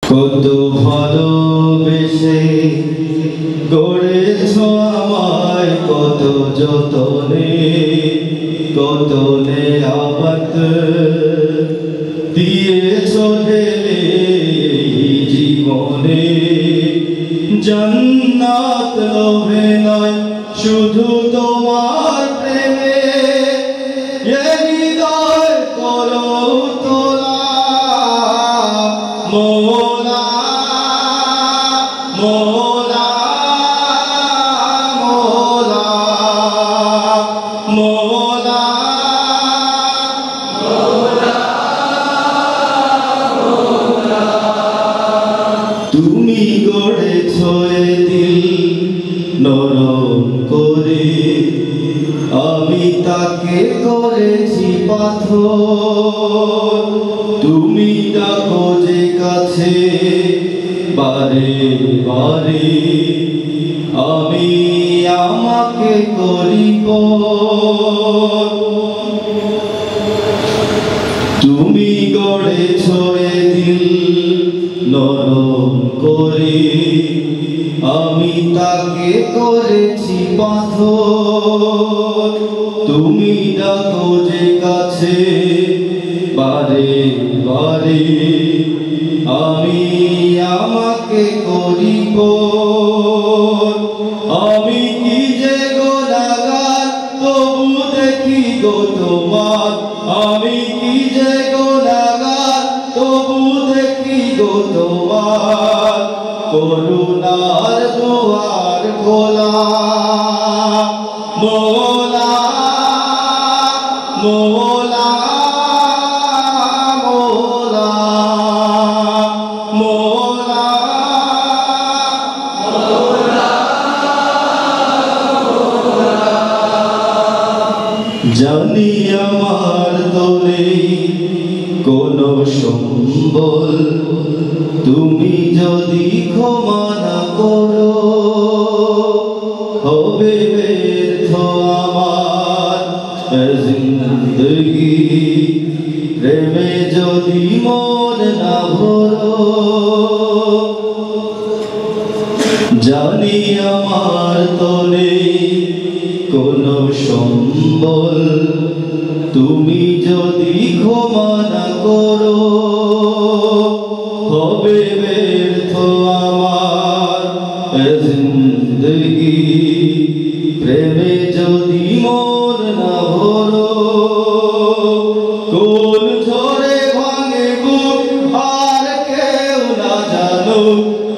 কত ভালোবেসে গড়েছ আমায়, কত যতনে কত নেয়ামত দিয়েছ ঢেলে জীবনে। জান্নাত লোভে নয় শুধু তোমার প্রেমে, এ হৃদয় করো তোলা মোলা মোলা মোলা মোলা মোলা। তুমি গড়েছ এ দিল নরম করে, আমি তাকে করেছি পাথর। তুমি ডাকো যে কাছে বারে বারে, আমি আমাকে করি পর। তুমি গড়েছ এ দিল নরম করে, আমি তাকে করেছি পাথর। তুমি ডাকো যে কাছে বারে বারে, আমি আমাকে করি পর। আমি কি যে গুনাহগার তবু দেখি গো তোমার, আমি কি যে গুনাহগার তবু দেখি গো তোমার। করুণার দুয়ার খোলা মোলা মোলা মোলা মোলা মোলা। জানি আমার তো নেই কোনো সম্বল, তুমি যদি ক্ষমা না করো হবে ব্যর্থ আমার জিন্দগি। প্রেমে যদি মন না ভরো, জানি আমার তো নেই কোনো সম্বল, তুমি যদি ক্ষমা না করো হবে ব্যর্থ আমার জিন্দগি। প্রেমে যদি মন না ভরো, কোন ঝড়ে ভাঙে বুক আর কেউ না জানো,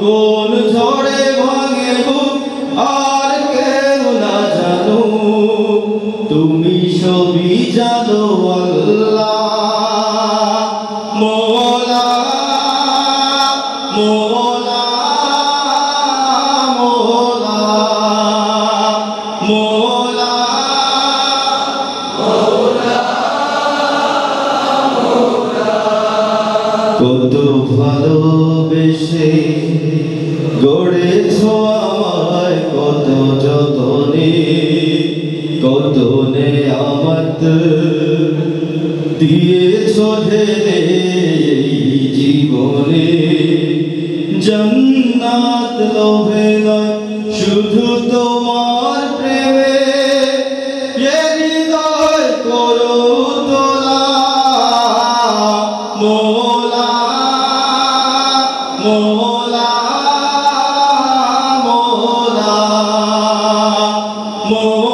কোন ঝড়ে ভাঙে বুক আর কেউ না জানো। তুমি সবই জানো আল্লাহ মোলা মোলা মোলা মোলা মোলা মোলা। কত ভালোবেসে গড়েছ আমায়, কত যতনে কত নেয়ামত দিয়েছ ঢেলে জীবনে। জান্নাত লোভে নয় শুধু তোমার প্রেমে, এ হৃদয় করো তোলা মোলা মোলা মোলা মোলা।